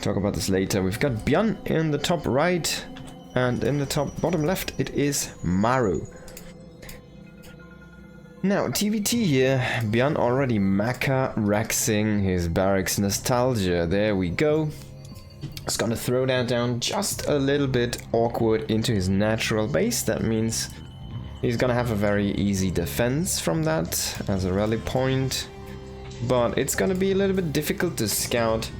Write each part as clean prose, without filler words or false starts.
talk about this later. We've got Byun in the top right, and in the top bottom left it is Maru. Now, TVT here, Byun already Mecha-Rexing his barracks nostalgia. There we go. He's gonna throw that down just a little bit awkward into his natural base. That means he's gonna have a very easy defense from that as a rally point. But it's gonna be a little bit difficult to scout.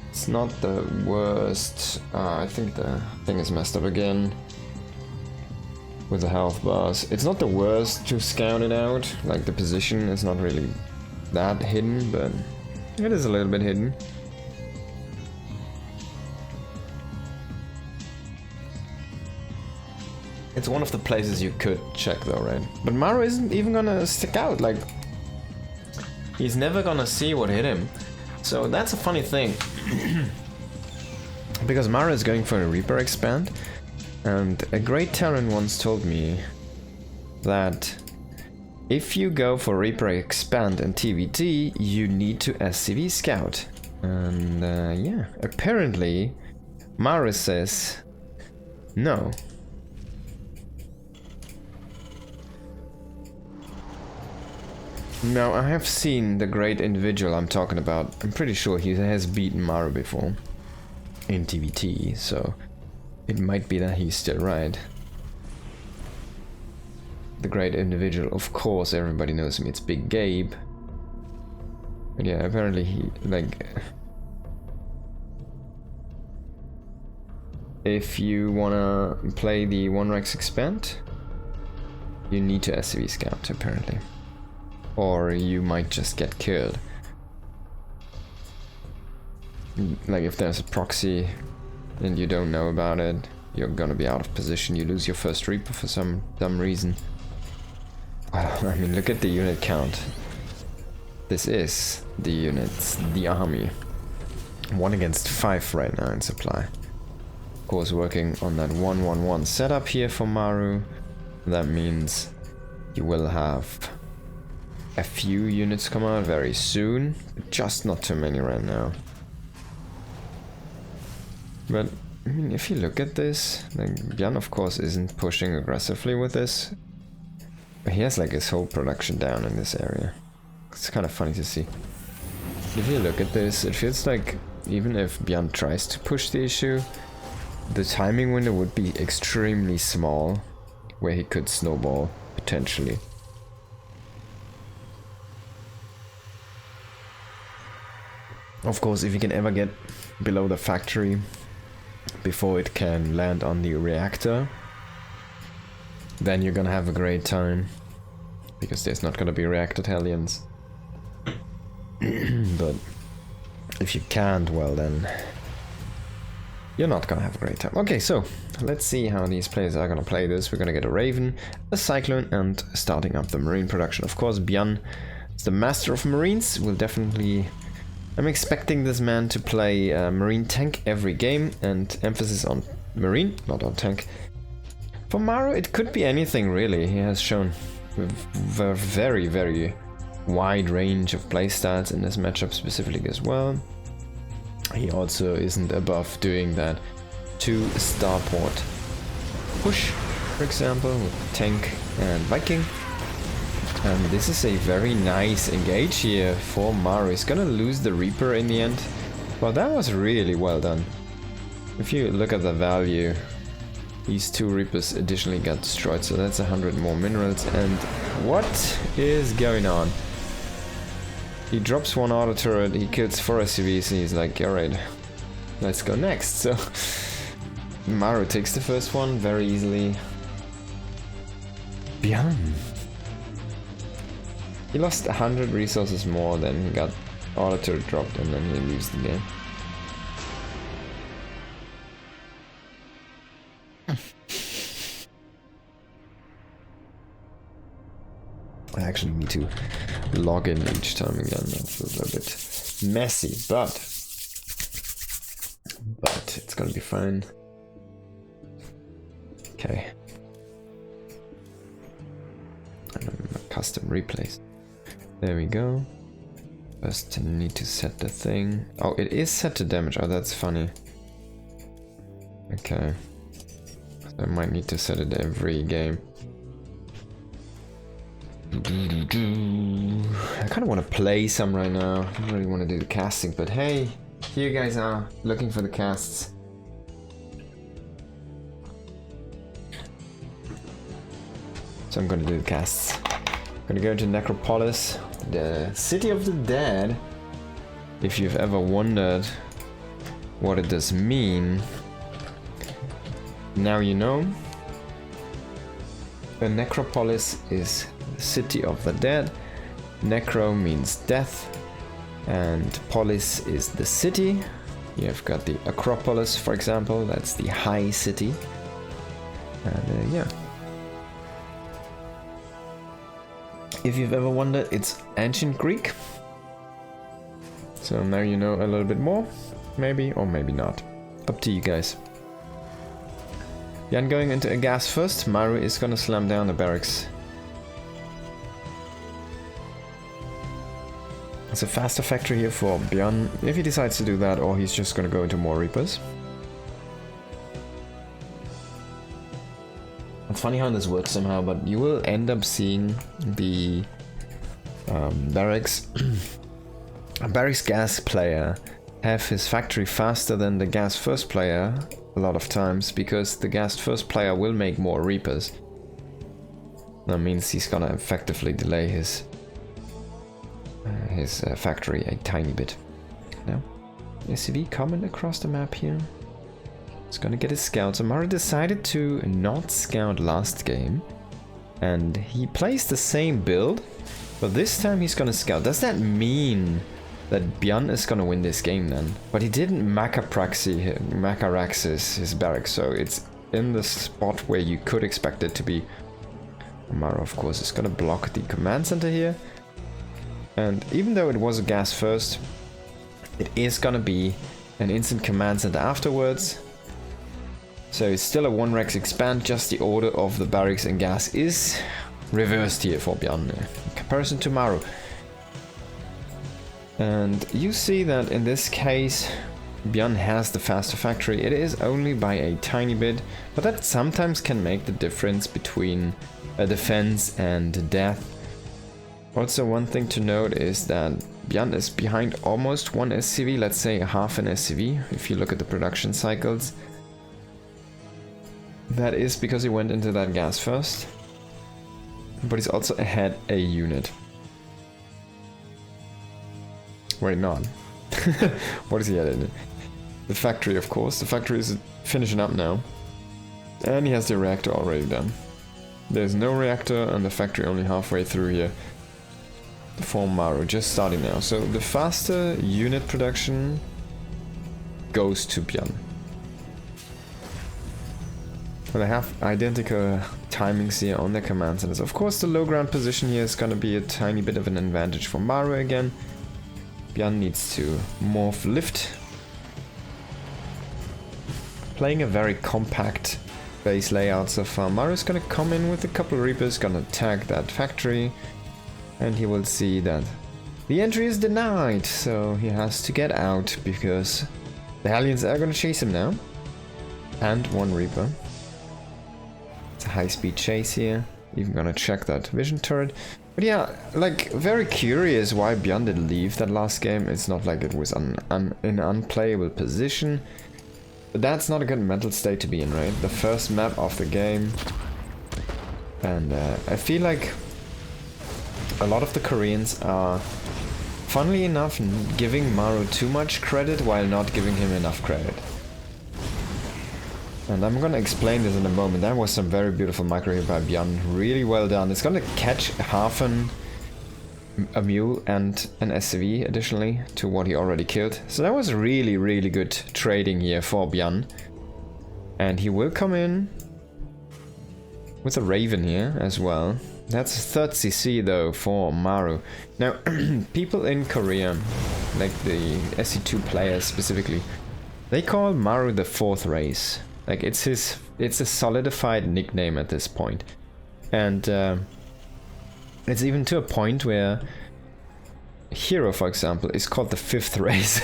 It's not the worst. I think the thing is messed up again. With the health bars. It's not the worst to scout it out, like the position is not really that hidden, but it is a little bit hidden. It's one of the places you could check though, right? But Maru isn't even gonna stick out, like he's never gonna see what hit him. So that's a funny thing. Because Maru is going for a Reaper expand. And a great Terran once told me that if you go for Reaper Expand and TVT, you need to SCV Scout. And yeah, apparently Maru says no. Now, I have seen the great individual I'm talking about. I'm pretty sure he has beaten Maru before in TVT, so it might be that he's still right. The great individual, of course, everybody knows him, it's Big Gabe. But yeah, apparently he, like... If you wanna play the 1-Rex Expand, you need to SCV Scout, apparently. Or you might just get killed. Like if there's a proxy and you don't know about it, you're gonna be out of position. You lose your first Reaper for some dumb reason. I mean, look at the unit count. This is the units, the army. 1 against 5 right now in supply. Of course, working on that 1-1-1 setup here for Maru. That means you will have a few units come out very soon, but just not too many right now. But I mean, if you look at this, like Byun of course isn't pushing aggressively with this, but he has like his whole production down in this area. It's kind of funny to see. If you look at this, it feels like even if Byun tries to push the issue, the timing window would be extremely small, where he could snowball potentially. Of course, if you can ever get below the factory before it can land on the reactor, then you're gonna have a great time, because there's not gonna be reactor Hellions. But if you can't, well then you're not gonna have a great time. Okay, so let's see how these players are gonna play this. We're gonna get a Raven, a Cyclone, and starting up the Marine production. Of course, Byun is the master of Marines. Will definitely... I'm expecting this man to play Marine tank every game, and emphasis on Marine, not on tank. For Maru, it could be anything really. He has shown a very, very wide range of playstyles in this matchup specifically as well. He also isn't above doing that 2 starport push, for example, with tank and Viking. And this is a very nice engage here for Maru. He's gonna lose the Reaper in the end. Well, that was really well done. If you look at the value, these 2 Reapers additionally got destroyed, so that's 100 more minerals. And what is going on? He drops 1 auto turret, he kills 4 SCVs, and he's like, alright, let's go next. So Maru takes the first one very easily. Byun. He lost 100 resources more than he got auto turret dropped, and then he leaves the game. I actually need to log in each time again. That's a little bit messy, but it's gonna be fine. Okay. Custom replays. There we go. First, need to set the thing. Oh, it is set to damage. Oh, that's funny. Okay. I might need to set it every game. I kind of want to play some right now. I don't really want to do the casting, but hey, here you guys are looking for the casts. So I'm gonna do the casts. I'm gonna go to Necropolis, the city of the dead. If you've ever wondered what it does mean, now you know. A necropolis is the city of the dead. Necro means death, and polis is the city. You've got the Acropolis, for example, that's the high city. And yeah. If you've ever wondered, it's ancient Greek. So now you know a little bit more, maybe or maybe not. Up to you guys. Jan going into a gas first. Maru is gonna slam down the barracks. It's a faster factory here for Byun, if he decides to do that, or he's just gonna go into more Reapers. It's funny how this works somehow, but you will end up seeing the barracks gas player have his factory faster than the gas first player a lot of times, because the gas first player will make more Reapers. That means he's gonna effectively delay his factory a tiny bit. Now, SCV coming across the map here. He's gonna get his scouts. Maru decided to not scout last game, and he plays the same build, but this time he's gonna scout. Does that mean that Byun is gonna win this game then? But he didn't Macaraxis his barracks, so it's in the spot where you could expect it to be. Maru, of course, is gonna block the command center here. And even though it was a gas first, it is gonna be an instant command center afterwards. So it's still a 1-rex expand, just the order of the barracks and gas is reversed here for Byun in comparison to Maru. And you see that in this case, Byun has the faster factory. It is only by a tiny bit, but that sometimes can make the difference between a defense and death. Also, one thing to note is that Byun is behind almost one SCV, let's say half an SCV, if you look at the production cycles. That is because he went into that gas first, but he's also ahead a unit. Wait, not. What is he ahead? The factory, of course. The factory is finishing up now. And he has the reactor already done. There's no reactor and the factory only halfway through here. For Maru, just starting now. So the faster unit production goes to Byun. Well, they have identical timings here on their command centers. Of course, the low ground position here is going to be a tiny bit of an advantage for Maru again. Byun needs to morph lift. Playing a very compact base layout so far. Maru is going to come in with a couple of Reapers, going to attack that factory. And he will see that the entry is denied, so he has to get out because the Hellions are going to chase him now. And one Reaper. It's a high-speed chase here. Even gonna check that vision turret. But yeah, like, very curious why Byun did leave that last game. It's not like it was in an unplayable position. But that's not a good mental state to be in, right? The first map of the game. And I feel like a lot of the Koreans are, funnily enough, giving Maru too much credit while not giving him enough credit. And I'm gonna explain this in a moment. That was some very beautiful micro here by Byun. Really well done. It's gonna catch half a mule and an SCV additionally to what he already killed. So that was really, really good trading here for Byun. And he will come in with a Raven here as well. That's 3rd CC though for Maru. Now, people in Korea, like the SC2 players specifically, they call Maru the 4th race. Like, it's a solidified nickname at this point. And it's even to a point where hero, for example, is called the 5th race.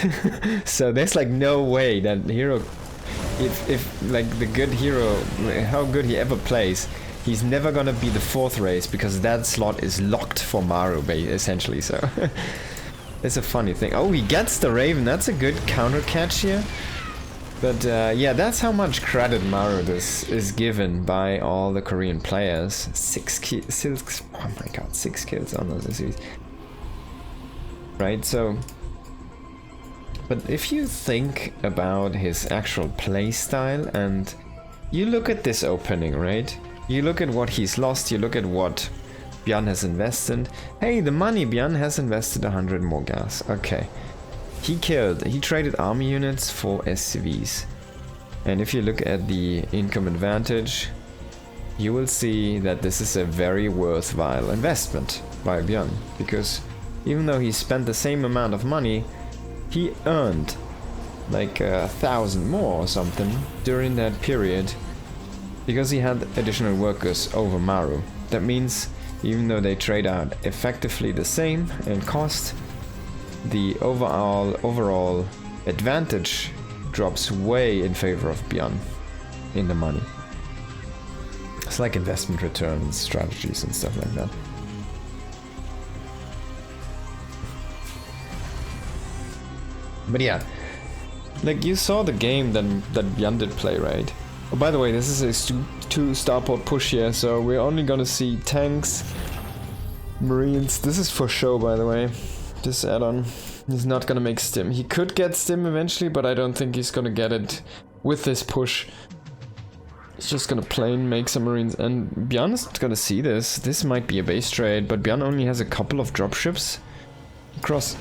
So there's like no way that hero, if like the good hero, how good he ever plays, he's never gonna be the 4th race because that slot is locked for Maru, essentially. So it's a funny thing. Oh, he gets the Raven. That's a good counter catch here. But yeah, that's how much credit Maru is given by all the Korean players. 6 kills. Oh my god, 6 kills on those series. Right, so... But if you think about his actual playstyle and you look at this opening, right? You look at what he's lost, you look at what Byun has invested. Hey, the money, Byun has invested 100 more gas. Okay. He traded army units for SCVs. And if you look at the income advantage, you will see that this is a very worthwhile investment by Byun. Because even though he spent the same amount of money, he earned like 1,000 more or something during that period. Because he had additional workers over Maru. That means even though they trade out effectively the same in cost, the overall advantage drops way in favor of Byun in the money. It's like investment return strategies and stuff like that. But yeah, like you saw the game that Byun did play, right? Oh, by the way, this is a 2 starport push here, so we're only gonna see tanks, marines. This is for show, by the way. This add-on. He's not gonna make stim. He could get stim eventually, but I don't think he's gonna get it with this push. He's just gonna plain make some marines, and Byun is gonna see this. This might be a base trade, but Byun only has a couple of dropships across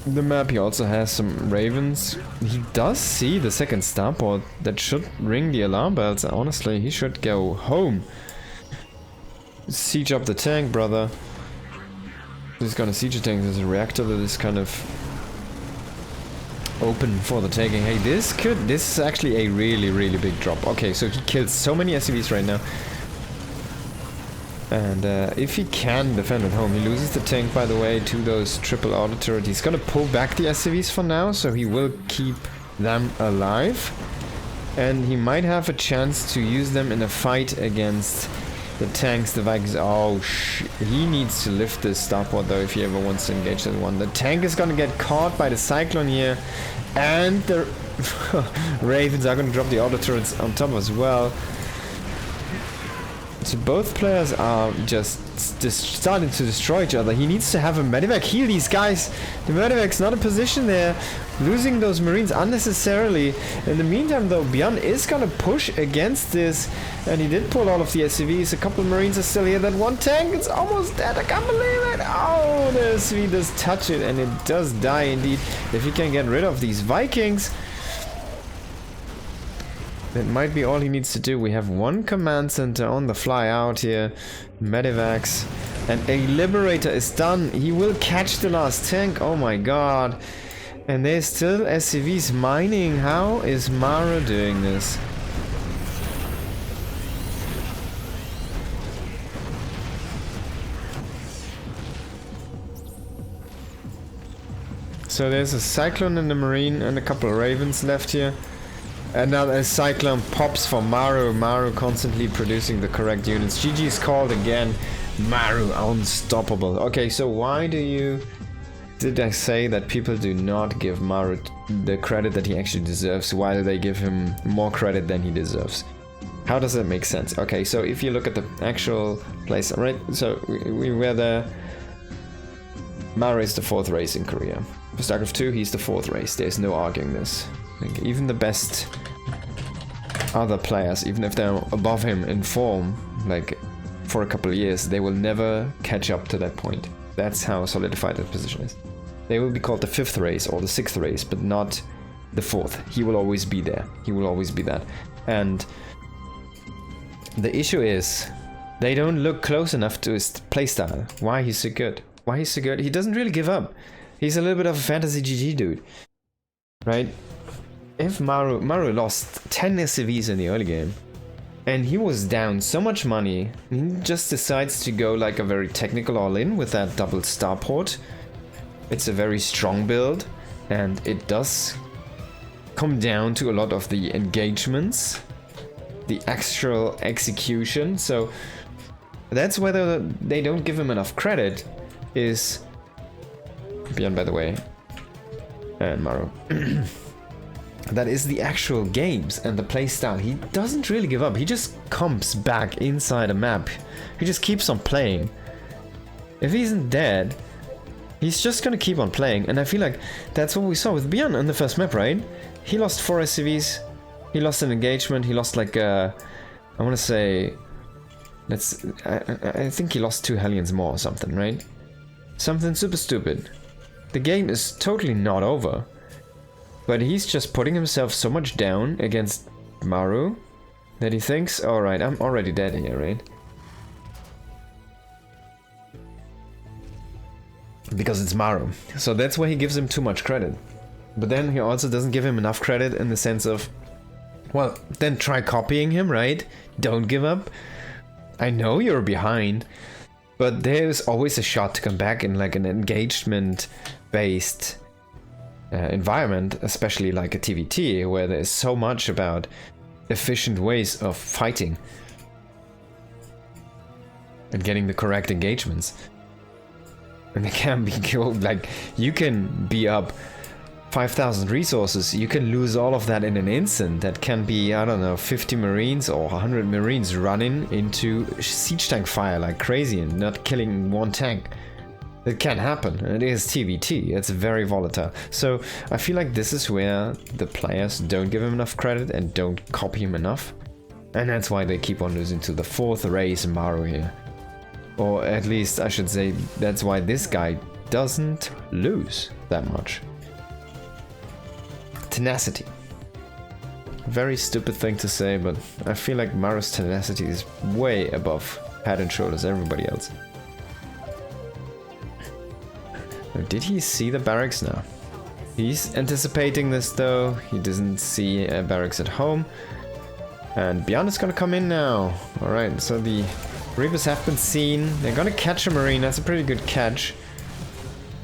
the map. He also has some ravens. He does see the 2nd starport. That should ring the alarm bells. Honestly, he should go home. Siege up the tank, brother. He's gonna siege a tank. There's a reactor that is kind of open for the taking. Hey, this is actually a really big drop. Okay, so he killed so many SCVs right now. And if he can defend at home, he loses the tank, by the way, to those triple auto turret. He's gonna pull back the SCVs for now, so he will keep them alive. And he might have a chance to use them in a fight against the tanks, the Vikings. Oh, he needs to lift this starport though if he ever wants to engage that one. The tank is gonna get caught by the Cyclone here, and the Ravens are gonna drop the auto turrets on top as well. So both players are just starting to destroy each other. He needs to have a medevac heal these guys. The medevac's not in position there. Losing those marines unnecessarily. In the meantime though, Byun is gonna push against this. And he did pull all of the SCVs. A couple of marines are still here. That one tank, it's almost dead. I can't believe it. Oh, the SCV does touch it and it does die indeed. If he can get rid of these Vikings, that might be all he needs to do. We have one command center on the fly out here. Medevacs. And a Liberator is done. He will catch the last tank. Oh my god. And there's still SCVs mining. How is Maru doing this? So there's a Cyclone and a Marine and a couple of Ravens left here. And now a Cyclone pops for Maru. Maru constantly producing the correct units. GG's called again. Maru unstoppable. Okay, so why did I say that people do not give Maru the credit that he actually deserves? Why do they give him more credit than he deserves? How does that make sense? Okay, so if you look at the actual place, right? So we were there. Maru is the 4th race in Korea. For StarCraft 2, he's the 4th race. There's no arguing this. Like, even the best other players, even if they're above him in form, like for a couple of years, they will never catch up to that point. That's how solidified that position is. They will be called the 5th race or the 6th race, but not the 4th. He will always be there. He will always be that. And the issue is, they don't look close enough to his playstyle. Why he's so good? Why he's so good? He doesn't really give up. He's a little bit of a fantasy GG dude, right? If Maru lost 10 SCVs in the early game, and he was down so much money, he just decides to go like a very technical all-in with that double starport. it's a very strong build, and it does come down to a lot of the engagements, the actual execution. So that's whether they don't give him enough credit is Byun, by the way, and Maru. That is the actual games and the playstyle. He doesn't really give up. He just comes back inside a map. He just keeps on playing. If he isn't dead, he's just gonna keep on playing. And I feel like that's what we saw with Byun on the first map, right? He lost 4 SCVs. He lost an engagement. He lost like I want to say, I think he lost 2 Hellions more or something, right? Something super stupid. The game is totally not over. But he's just putting himself so much down against Maru that he thinks, alright, I'm already dead here, right? Because it's Maru. So that's why he gives him too much credit. But then he also doesn't give him enough credit in the sense of, well, then try copying him, right? Don't give up. I know you're behind, but there's always a shot to come back in like an engagement-based environment, especially like a TVT, where there's so much about efficient ways of fighting and getting the correct engagements. And they can be killed, like, you can be up 5,000 resources, you can lose all of that in an instant. That can be, I don't know, 50 Marines or 100 Marines running into siege tank fire like crazy and not killing one tank. It can happen, and it is TVT, it's very volatile. So I feel like this is where the players don't give him enough credit and don't copy him enough. And that's why they keep on losing to the 4th race Maru here. Or at least I should say that's why this guy doesn't lose that much. Tenacity. Very stupid thing to say, but I feel like Maru's tenacity is way above head and shoulders everybody else. Did he see the barracks now? He's anticipating this though. He doesn't see a barracks at home. And Byun is gonna come in now. Alright, so the Reapers have been seen. They're gonna catch a Marine. That's a pretty good catch.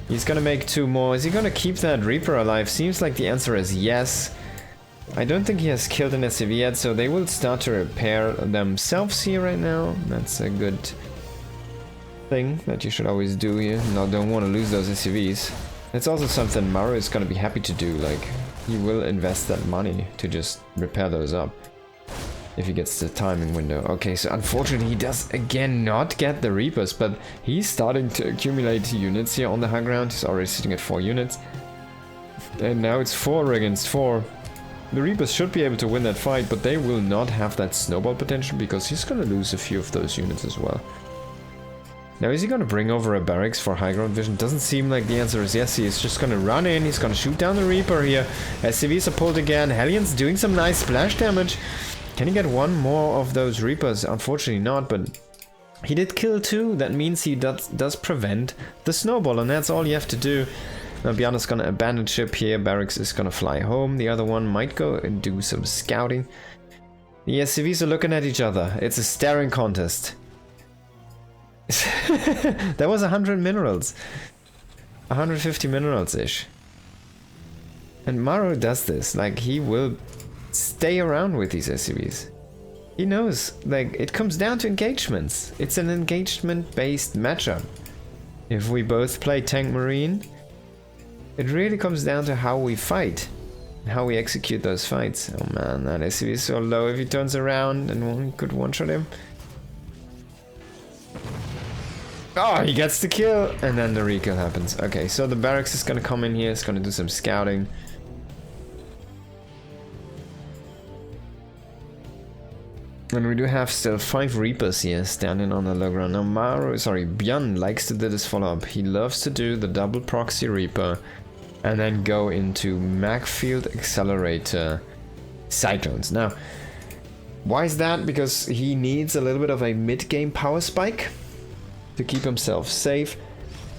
He's gonna make 2 more. Is he gonna keep that Reaper alive? Seems like the answer is yes. I don't think he has killed an SCV yet, so they will start to repair themselves here right now. That's a good thing that you should always do here. No, don't want to lose those SCVs. It's also something Maru is gonna be happy to do. Like, he will invest that money to just repair those up if he gets the timing window. Okay, so unfortunately he does again not get the Reapers, but he's starting to accumulate units here on the high ground. He's already sitting at 4 units. And now it's 4 against 4. The Reapers should be able to win that fight, but they will not have that snowball potential because he's gonna lose a few of those units as well. Now, is he gonna bring over a barracks for high ground vision? Doesn't seem like the answer is yes. He is just gonna run in. He's gonna shoot down the Reaper here. SCVs are pulled again. Hellions doing some nice splash damage. Can he get 1 more of those Reapers? Unfortunately not, but he did kill 2. That means he does prevent the snowball, and that's all you have to do. Now, Byun is gonna abandon ship here. Barracks is gonna fly home. The other one might go and do some scouting. The SCVs are looking at each other. It's a staring contest. That was 100 minerals. 150 minerals-ish. And Maru does this. Like, he will stay around with these SCVs. He knows, like, it comes down to engagements. It's an engagement-based matchup. If we both play Tank Marine, it really comes down to how we fight. How we execute those fights. Oh man, that SCV is so low. If he turns around and one could one-shot him. Oh, he gets the kill, and then the rekill happens. Okay, so the barracks is gonna come in here, it's gonna do some scouting. And we do have still 5 Reapers here standing on the low ground. Now Byun likes to do this follow-up. He loves to do the double proxy Reaper and then go into Mag Field Accelerator Cyclones. Now, why is that? Because he needs a little bit of a mid-game power spike to keep himself safe.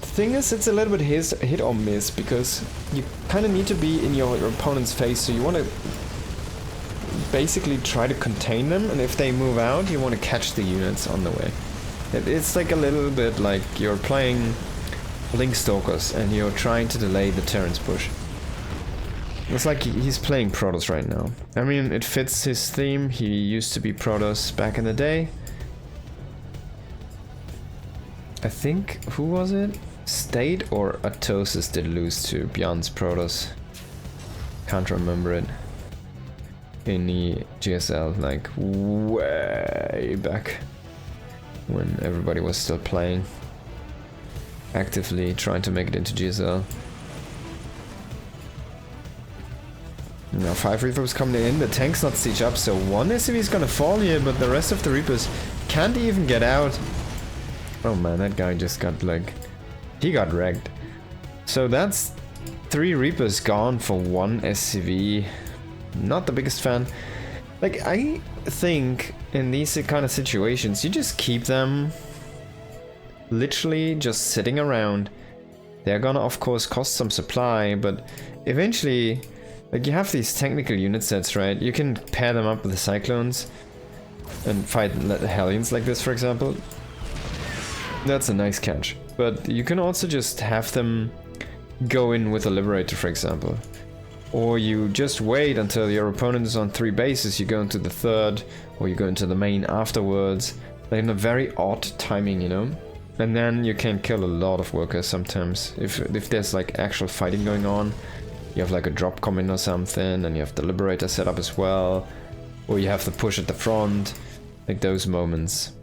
The thing is, it's a little bit hit or miss, because you kind of need to be in your opponent's face, so you want to basically try to contain them, and if they move out, you want to catch the units on the way. It's like a little bit like you're playing Link Stalkers and you're trying to delay the Terran's push. It's like he's playing Protoss right now. I mean, it fits his theme. He used to be Protoss back in the day. I think, who was it? State or Atosis did lose to Byun's Protoss. Can't remember it. In the GSL, like way back. When everybody was still playing. Actively trying to make it into GSL. Now 5 Reapers coming in, the tank's not siege up, so one SCV is gonna fall here, but the rest of the Reapers can't even get out. Oh man, that guy just got like... he got wrecked. So that's 3 Reapers gone for 1 SCV. Not the biggest fan. Like, I think in these kind of situations, you just keep them literally just sitting around. They're gonna of course cost some supply, but eventually... like, you have these technical unit sets, right? You can pair them up with the Cyclones and fight the Hellions like this, for example. That's a nice catch. But you can also just have them go in with a Liberator, for example. Or you just wait until your opponent is on 3 bases, you go into the 3rd, or you go into the main afterwards. Like in a very odd timing, you know? And then you can kill a lot of workers sometimes. If there's like actual fighting going on. You have like a drop coming or something, and you have the Liberator set up as well. Or you have the push at the front. Like those moments.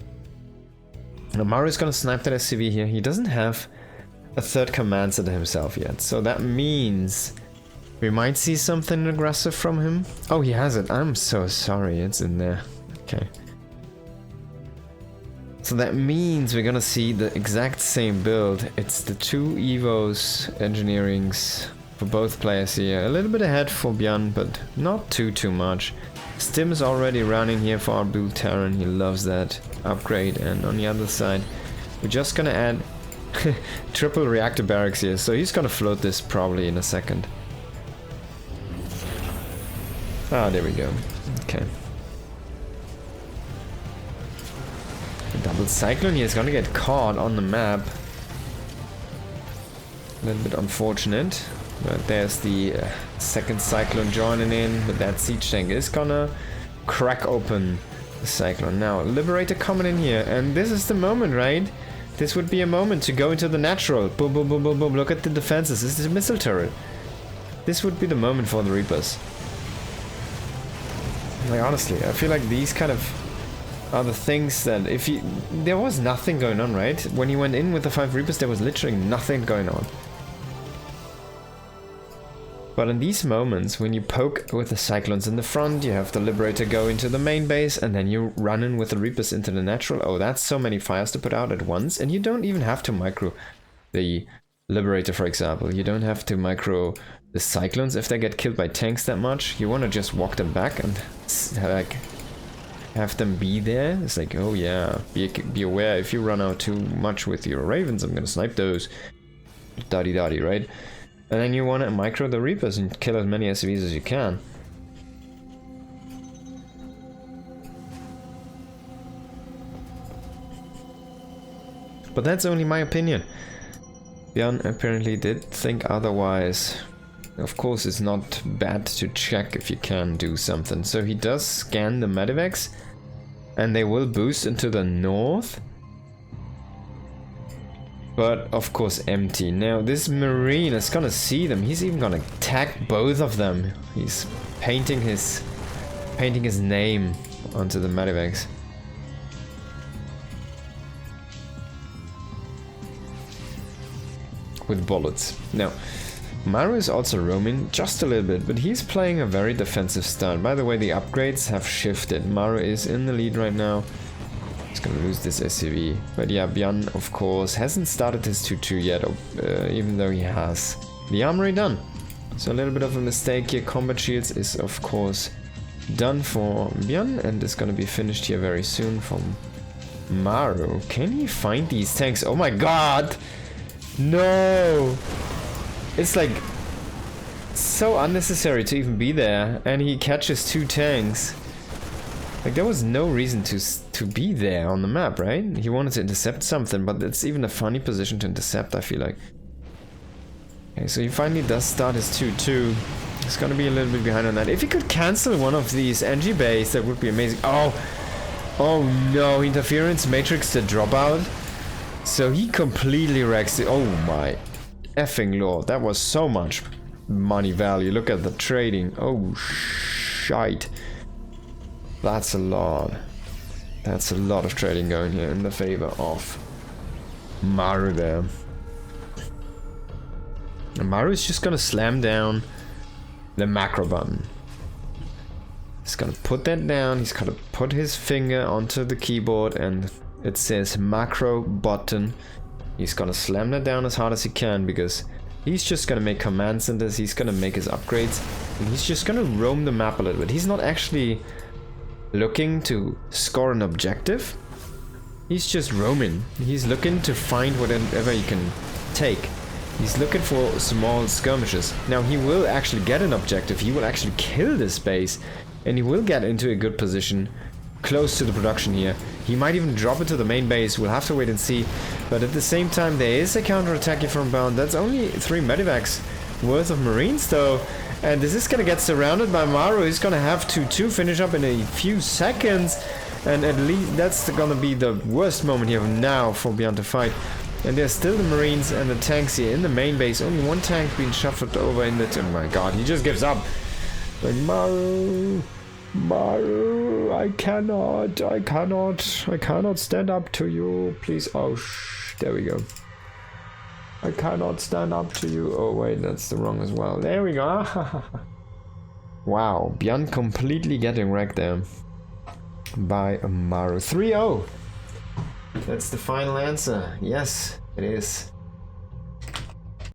Now Maru's gonna snipe that SCV here. He doesn't have a 3rd command center himself yet. So that means we might see something aggressive from him. Oh, he has it. I'm so sorry. It's in there. Okay. So that means we're gonna see the exact same build. It's the 2 Evos Engineerings for both players here. A little bit ahead for Byun, but not too much. Stim is already running here for our blue Terran. He loves that upgrade. And on the other side, we're just gonna add triple reactor barracks here. So he's gonna float this probably in a second. Ah, there we go. Okay. The double Cyclone here is gonna get caught on the map. A little bit unfortunate. But there's the 2nd Cyclone joining in, but that siege tank is gonna crack open the Cyclone. Now, Liberator coming in here, and this is the moment, right? This would be a moment to go into the natural. Boom, boom, boom, boom, boom. Look at the defenses. This is a missile turret. This would be the moment for the Reapers. Like, honestly, I feel like these kind of are the things that if you... there was nothing going on, right? When you went in with the 5 Reapers, there was literally nothing going on. But in these moments, when you poke with the Cyclones in the front, you have the Liberator go into the main base, and then you run in with the Reapers into the natural. Oh, that's so many fires to put out at once, and you don't even have to micro the Liberator, for example. You don't have to micro the Cyclones if they get killed by tanks that much. You want to just walk them back and like have them be there. It's like, oh yeah, be aware if you run out too much with your Ravens, I'm gonna snipe those. Daddy, right? And then you want to micro the Reapers and kill as many SCVs as you can. But that's only my opinion. Byun apparently did think otherwise. Of course, it's not bad to check if you can do something. So he does scan the Medivacs, and they will boost into the north. But of course empty. Now this Marine is gonna see them. He's even gonna attack both of them. He's painting his name onto the Medivacs. With bullets. Now, Maru is also roaming just a little bit, but he's playing a very defensive style. By the way, the upgrades have shifted. Maru is in the lead right now. He's gonna lose this SCV. But yeah, Byun, of course, hasn't started his 2-2 yet, even though he has the armory done. So a little bit of a mistake here. Combat shields is, of course, done for Byun, and is gonna be finished here very soon from Maru. Can he find these tanks? Oh my god! No! It's like so unnecessary to even be there, and he catches 2 tanks. Like, there was no reason to be there on the map, right? He wanted to intercept something, but it's even a funny position to intercept, I feel like. Okay, so he finally does start his 2-2. He's gonna be a little bit behind on that. If he could cancel one of these NG bays, that would be amazing. Oh! Oh no, interference matrix the dropout. So he completely wrecks it. Oh my effing lord, that was so much money value. Look at the trading. Oh shite. That's a lot. That's a lot of trading going here in the favor of Maru there. And Maru is just gonna slam down the macro button. He's gonna put that down, he's gonna put his finger onto the keyboard and it says macro button. He's gonna slam that down as hard as he can because he's just gonna make commands in this, he's gonna make his upgrades, and he's just gonna roam the map a little bit. He's not actually looking to score an objective. He's just roaming. He's looking to find whatever he can take. He's looking for small skirmishes. Now he will actually get an objective, he will actually kill this base, and he will get into a good position close to the production here. He might even drop it to the main base, we'll have to wait and see. But at the same time there is a counter-attack here from Byun. That's only 3 medevacs worth of marines though. And this is gonna get surrounded by Maru. He's gonna have to finish up in a few seconds. And at least that's gonna be the worst moment here now for Byun to fight. And there's still the marines and the tanks here in the main base. Only one tank being shuffled over in the... Oh my god, he just gives up. Like, Maru, I cannot stand up to you. Please, oh, there we go. I cannot stand up to you. Oh wait, that's the wrong as well. There we go. Wow, Byun completely getting wrecked there by Maru. 3-0. That's the final answer. Yes, it is.